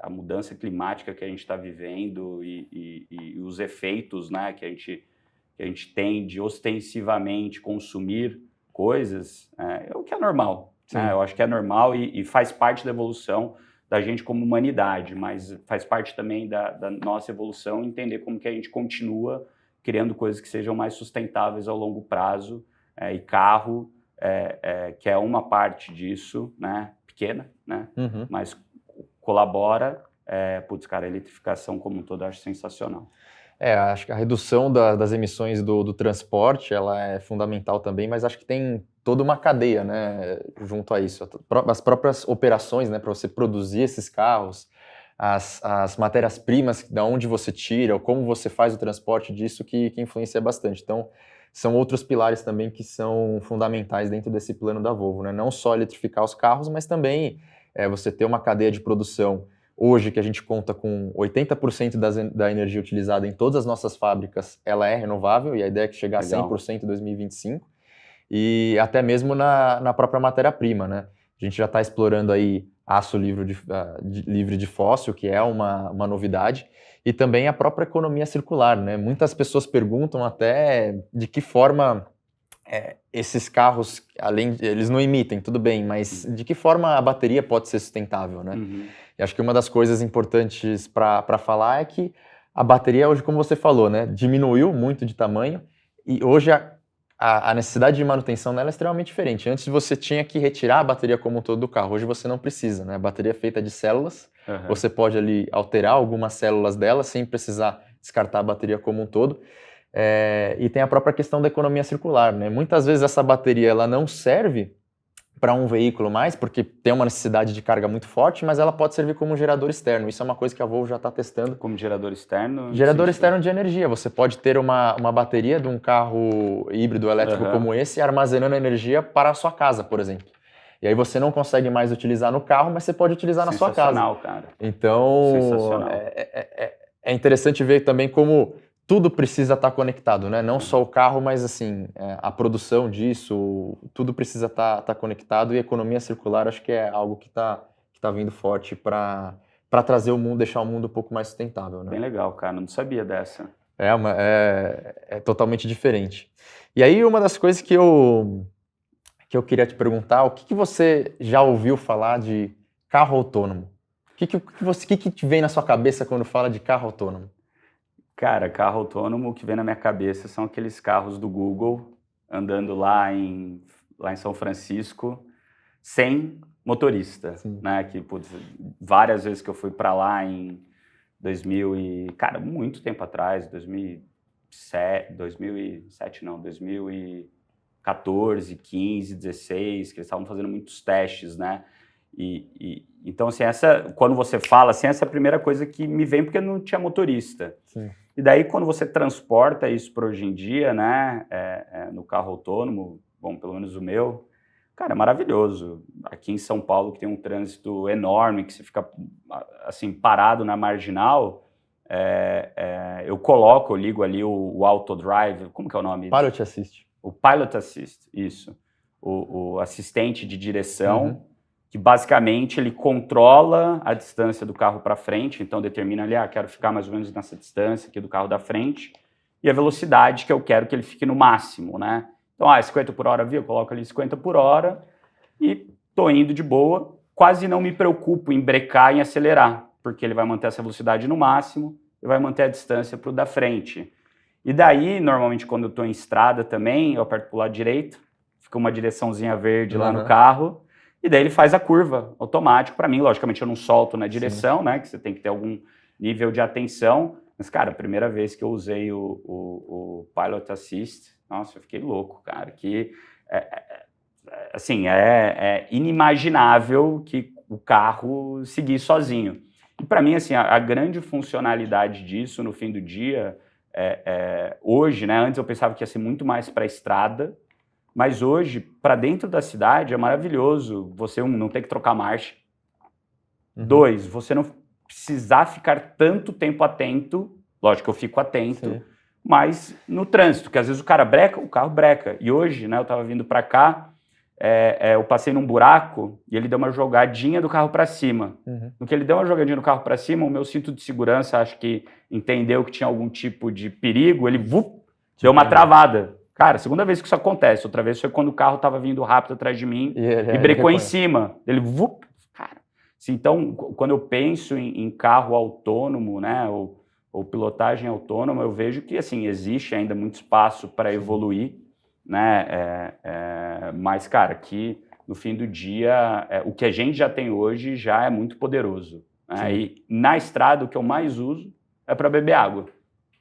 S2: a mudança climática que a gente está vivendo e os efeitos, né, que a gente tem de ostensivamente consumir coisas, é o que é normal. Né? Eu acho que é normal e faz parte da evolução da gente como humanidade, mas faz parte também da nossa evolução entender como que a gente continua criando coisas que sejam mais sustentáveis ao longo prazo, e carro, que é uma parte disso, né, pequena, né, mas colabora. Cara, a eletrificação como um todo eu acho sensacional.
S1: Acho que a redução das emissões do transporte, ela é fundamental também, mas acho que tem toda uma cadeia, né, junto a isso. As próprias operações, né, para você produzir esses carros, as matérias-primas, da onde você tira, ou como você faz o transporte disso, que influencia bastante. Então, são outros pilares também que são fundamentais dentro desse plano da Volvo, né? Não só eletrificar os carros, mas também você ter uma cadeia de produção hoje que a gente conta com 80% da energia utilizada em todas as nossas fábricas, ela é renovável, e a ideia é que chegar a 100% em 2025, e até mesmo na própria matéria-prima, né? A gente já está explorando aí aço livre de fóssil, que é uma novidade, e também a própria economia circular, né? Muitas pessoas perguntam até de que forma esses carros, eles não emitem, tudo bem, mas de que forma a bateria pode ser sustentável, né? E acho que uma das coisas importantes para falar é que a bateria hoje, como você falou, né, diminuiu muito de tamanho, e hoje a necessidade de manutenção dela é extremamente diferente. Antes você tinha que retirar a bateria como um todo do carro, hoje você não precisa, né? A bateria é feita de células, você pode ali alterar algumas células dela sem precisar descartar a bateria como um todo. E tem a própria questão da economia circular, né? Muitas vezes essa bateria ela não serve para um veículo mais, porque tem uma necessidade de carga muito forte, mas ela pode servir como um gerador externo. Isso é uma coisa que a Volvo já está testando.
S2: Como gerador externo?
S1: Gerador externo de energia. Você pode ter uma bateria de um carro híbrido elétrico como esse armazenando energia para a sua casa, por exemplo. E aí você não consegue mais utilizar no carro, mas você pode utilizar na sua casa.
S2: Sensacional, cara.
S1: Então,
S2: Sensacional.
S1: É interessante ver também como tudo precisa estar conectado, né? Não só o carro, mas assim, a produção disso, tudo precisa estar conectado, e a economia circular acho que é algo que tá vindo forte para trazer o mundo, deixar o mundo um pouco mais sustentável, né?
S2: Bem legal, cara, não sabia dessa.
S1: É totalmente diferente. E aí uma das coisas que eu queria te perguntar, o que você já ouviu falar de carro autônomo? O que te vem na sua cabeça quando fala de carro autônomo?
S2: Cara, carro autônomo, o que vem na minha cabeça são aqueles carros do Google andando lá em São Francisco sem motorista, né? Que, putz, várias vezes que eu fui para lá em muito tempo atrás, 2014, 15, 16, que eles estavam fazendo muitos testes, né? Então, assim, quando você fala assim, essa é a primeira coisa que me vem, porque não tinha motorista.
S1: Sim.
S2: E daí, quando você transporta isso para hoje em dia, né, no carro autônomo, bom, pelo menos o meu, cara, é maravilhoso. Aqui em São Paulo, que tem um trânsito enorme, que você fica, assim, parado na marginal, eu ligo ali o Autodrive, como que é o nome?
S1: Pilot Assist.
S2: O Pilot Assist, isso. O assistente de direção, que basicamente ele controla a distância do carro para frente, então determina ali, quero ficar mais ou menos nessa distância aqui do carro da frente, e a velocidade que eu quero que ele fique no máximo, né? Então, 50 por hora, eu coloco ali 50 por hora e tô indo de boa, quase não me preocupo em brecar e acelerar, porque ele vai manter essa velocidade no máximo e vai manter a distância para o da frente. E daí, normalmente, quando eu tô em estrada também, eu aperto pro lado direito, fica uma direçãozinha verde lá no carro, e daí ele faz a curva automático para mim. Logicamente, eu não solto na direção, né? Que você tem que ter algum nível de atenção. Mas, cara, a primeira vez que eu usei o Pilot Assist, nossa, eu fiquei louco, cara. Que, é inimaginável que o carro seguir sozinho. E para mim, assim, a grande funcionalidade disso, no fim do dia, hoje, né? Antes eu pensava que ia ser muito mais para a estrada, mas hoje, para dentro da cidade, é maravilhoso você, não ter que trocar marcha. 2, você não precisar ficar tanto tempo atento, lógico que eu fico atento, mas no trânsito, que às vezes o carro breca. E hoje, né, eu estava vindo para cá, eu passei num buraco e ele deu uma jogadinha do carro para cima. No que ele deu uma jogadinha do carro para cima, o meu cinto de segurança, acho que entendeu que tinha algum tipo de perigo, ele deu uma travada. Cara, segunda vez que isso acontece. Outra vez foi quando o carro estava vindo rápido atrás de mim e brecou em cima. Ele, cara. Assim, então, quando eu penso em carro autônomo, né, ou pilotagem autônoma, eu vejo que, assim, existe ainda muito espaço para evoluir, né, mas, cara, que no fim do dia, o que a gente já tem hoje já é muito poderoso, né? E na estrada, o que eu mais uso é para beber água.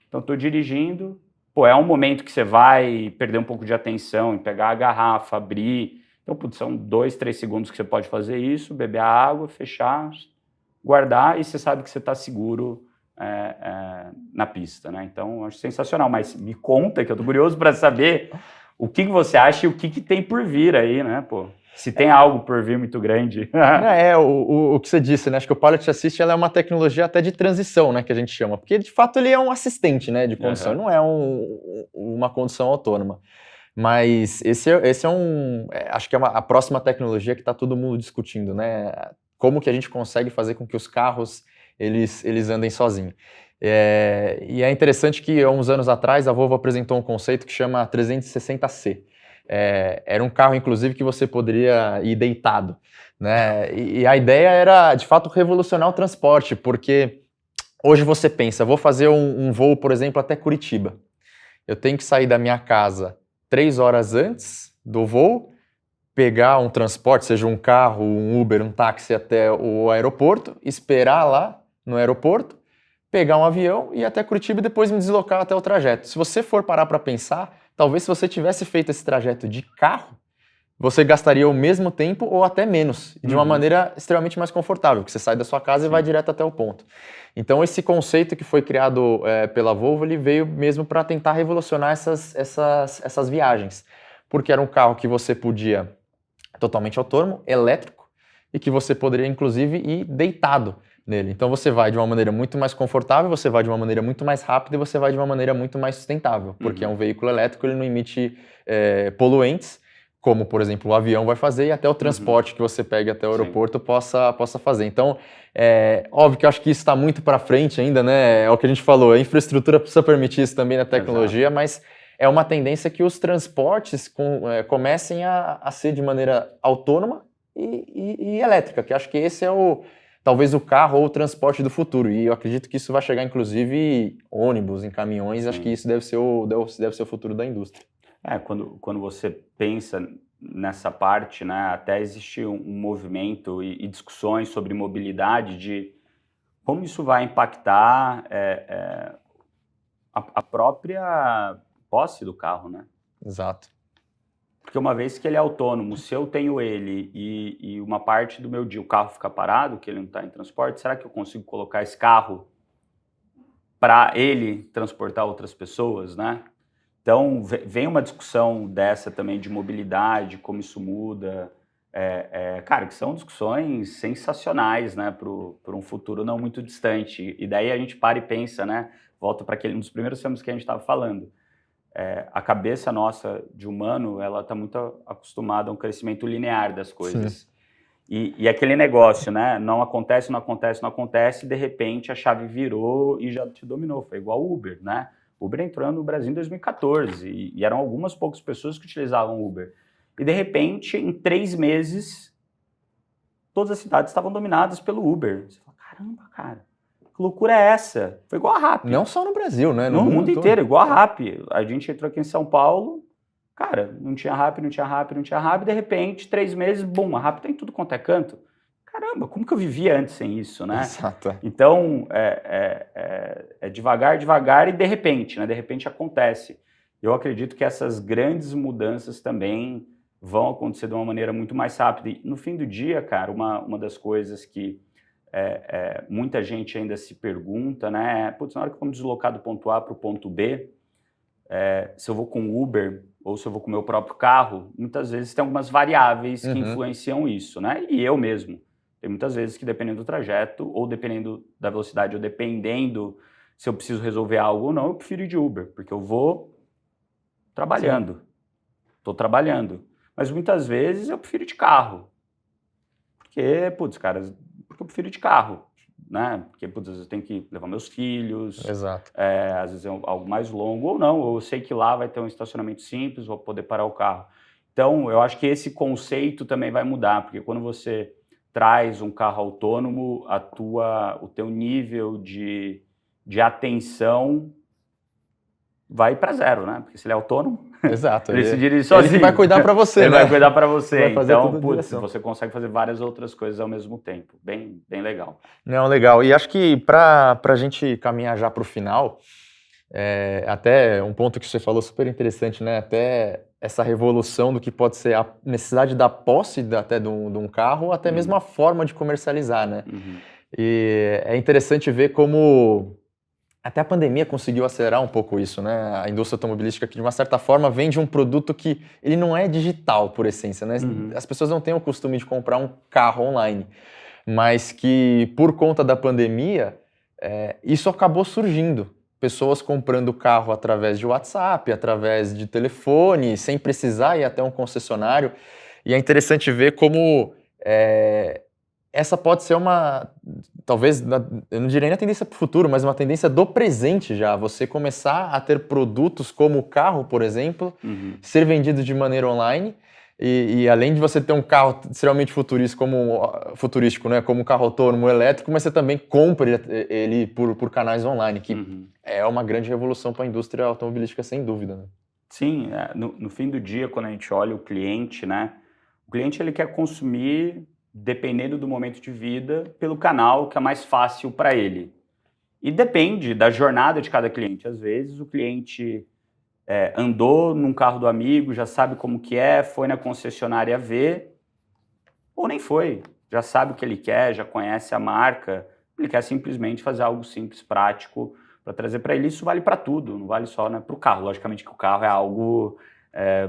S2: Então, estou dirigindo, é um momento que você vai perder um pouco de atenção em pegar a garrafa, abrir. Então, são 2, 3 segundos que você pode fazer isso, beber a água, fechar, guardar, e você sabe que você está seguro na pista, né? Então, eu acho sensacional. Mas me conta, que eu tô curioso para saber o que você acha e o que tem por vir aí, né, pô? Se tem algo por vir muito grande.
S1: O que você disse, né? Acho que o Pilot Assist ela é uma tecnologia até de transição, né? Que a gente chama. Porque, de fato, ele é um assistente, né? De condução. Não é uma condução autônoma. Mas esse é acho que é a próxima tecnologia que está todo mundo discutindo, né? Como que a gente consegue fazer com que os carros eles andem sozinhos. E é interessante que, há uns anos atrás, a Volvo apresentou um conceito que chama 360C. Era um carro, inclusive, que você poderia ir deitado, né? E a ideia era, de fato, revolucionar o transporte, porque hoje você pensa, vou fazer um voo, por exemplo, até Curitiba. Eu tenho que sair da minha casa 3 horas antes do voo, pegar um transporte, seja um carro, um Uber, um táxi até o aeroporto, esperar lá no aeroporto, pegar um avião e ir até Curitiba e depois me deslocar até o trajeto. Se você for parar para pensar, talvez se você tivesse feito esse trajeto de carro, você gastaria o mesmo tempo ou até menos, de uma maneira extremamente mais confortável, porque você sai da sua casa e vai direto até o ponto. Então esse conceito que foi criado pela Volvo, ele veio mesmo para tentar revolucionar essas viagens, porque era um carro que você podia totalmente autônomo, elétrico, e que você poderia inclusive ir deitado nele. Então você vai de uma maneira muito mais confortável, você vai de uma maneira muito mais rápida e você vai de uma maneira muito mais sustentável, porque é um veículo elétrico, ele não emite poluentes, como, por exemplo, o avião vai fazer, e até o transporte que você pega até o aeroporto possa fazer. Então, óbvio que eu acho que isso está muito para frente ainda, né? É o que a gente falou, a infraestrutura precisa permitir isso também na tecnologia, mas é uma tendência que os transportes comecem a ser de maneira autônoma e elétrica, que acho que esse é talvez o carro ou o transporte do futuro, e eu acredito que isso vai chegar, inclusive, ônibus, em caminhões, acho que isso deve ser o futuro da indústria.
S2: Quando você pensa nessa parte, né, até existe um movimento e discussões sobre mobilidade, de como isso vai impactar a própria posse do carro, né?
S1: Exato.
S2: Porque uma vez que ele é autônomo, se eu tenho ele e uma parte do meu dia o carro fica parado, que ele não está em transporte, será que eu consigo colocar esse carro para ele transportar outras pessoas, né? Então, vem uma discussão dessa também de mobilidade, como isso muda, cara, que são discussões sensacionais, né, para um futuro não muito distante. E daí a gente para e pensa, né, volta para um dos primeiros filmes que a gente estava falando. A cabeça nossa de humano, ela está muito acostumada a um crescimento linear das coisas. E aquele negócio, né, não acontece, e de repente a chave virou e já te dominou. Foi igual o Uber, né? Uber entrou no Brasil em 2014 e eram algumas poucas pessoas que utilizavam Uber. E, de repente, em 3 meses, todas as cidades estavam dominadas pelo Uber. Você fala, caramba, cara, que loucura é essa? Foi igual a Rappi.
S1: Não só no Brasil, né?
S2: No mundo inteiro, igual a Rappi. A gente entrou aqui em São Paulo, cara, não tinha Rappi, de repente, 3 meses, bum, a Rappi tá em tudo quanto é canto. Caramba, como que eu vivia antes sem isso, né?
S1: Exato.
S2: Então, devagar e de repente, né? De repente acontece. Eu acredito que essas grandes mudanças também vão acontecer de uma maneira muito mais rápida. E no fim do dia, cara, uma das coisas que muita gente ainda se pergunta, né? Putz, na hora que eu vou me deslocar do ponto A para o ponto B, se eu vou com Uber ou se eu vou com o meu próprio carro, muitas vezes tem algumas variáveis que influenciam isso, né? E eu mesmo. Tem muitas vezes que, dependendo do trajeto, ou dependendo da velocidade, ou dependendo se eu preciso resolver algo ou não, eu prefiro ir de Uber, porque eu vou trabalhando. Estou trabalhando. Mas muitas vezes eu prefiro ir de carro. Porque, putz, cara, porque eu prefiro ir de carro, né? Porque, putz, às vezes eu tenho que levar meus filhos.
S1: Exato.
S2: Às vezes é algo mais longo, ou não. Ou eu sei que lá vai ter um estacionamento simples, vou poder parar o carro. Então, eu acho que esse conceito também vai mudar, porque quando você traz um carro autônomo, o teu nível de atenção vai para zero, né? Porque se ele é autônomo,
S1: exato,
S2: ele se dirige sozinho.
S1: Ele vai cuidar para você,
S2: ele
S1: né?
S2: vai cuidar para você. Então,
S1: putz,
S2: você consegue fazer várias outras coisas ao mesmo tempo. Bem, bem legal.
S1: Não, legal. E acho que para a gente caminhar já para o final, até um ponto que você falou super interessante, né? Até essa revolução do que pode ser a necessidade da posse até de um carro, ou até mesmo a forma de comercializar, né? E é interessante ver como Até a pandemia conseguiu acelerar um pouco isso, né? A indústria automobilística que, de uma certa forma, vende um produto que ele não é digital, por essência, né? As pessoas não têm o costume de comprar um carro online, mas que, por conta da pandemia, isso acabou surgindo. Pessoas comprando carro através de WhatsApp, através de telefone, sem precisar ir até um concessionário. E é interessante ver como essa pode ser talvez, eu não diria nem a tendência para o futuro, mas uma tendência do presente já. Você começar a ter produtos como o carro, por exemplo, ser vendido de maneira online. E além de você ter um carro extremamente futurístico, né, como um carro autônomo elétrico, mas você também compra ele por canais online, que é uma grande revolução para a indústria automobilística, sem dúvida. Né?
S2: Sim, no fim do dia, quando a gente olha o cliente, né, o cliente ele quer consumir, dependendo do momento de vida, pelo canal que é mais fácil para ele. E depende da jornada de cada cliente. Às vezes o cliente andou num carro do amigo, já sabe como que foi na concessionária ver, ou nem foi, já sabe o que ele quer, já conhece a marca, ele quer simplesmente fazer algo simples, prático, para trazer para ele. Isso vale para tudo, não vale só, né, para o carro. Logicamente que o carro é algo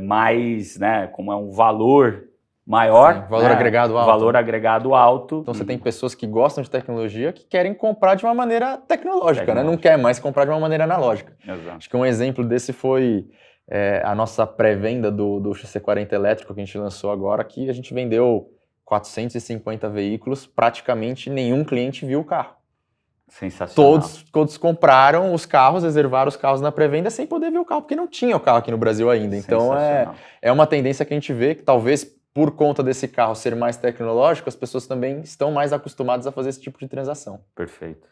S2: mais, né, como é um valor maior.
S1: Sim, valor agregado alto.
S2: Valor agregado alto.
S1: Então você tem pessoas que gostam de tecnologia que querem comprar de uma maneira tecnológica, né? Não quer mais comprar de uma maneira analógica.
S2: Exato.
S1: Acho que um exemplo desse foi a nossa pré-venda do XC40 elétrico que a gente lançou agora, que a gente vendeu 450 veículos, praticamente nenhum cliente viu o carro.
S2: Sensacional.
S1: Todos compraram os carros, reservaram os carros na pré-venda sem poder ver o carro, porque não tinha o carro aqui no Brasil ainda. Então é uma tendência que a gente vê que talvez por conta desse carro ser mais tecnológico, as pessoas também estão mais acostumadas a fazer esse tipo de transação.
S2: Perfeito.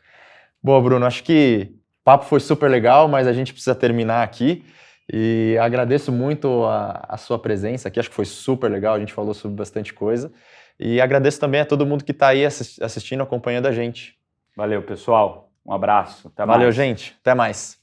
S1: Boa, Bruno, acho que o papo foi super legal, mas a gente precisa terminar aqui. E agradeço muito a sua presença aqui, acho que foi super legal, a gente falou sobre bastante coisa. E agradeço também a todo mundo que está aí assistindo, acompanhando a gente.
S2: Valeu, pessoal. Um abraço. Até mais.
S1: Valeu, gente. Até mais.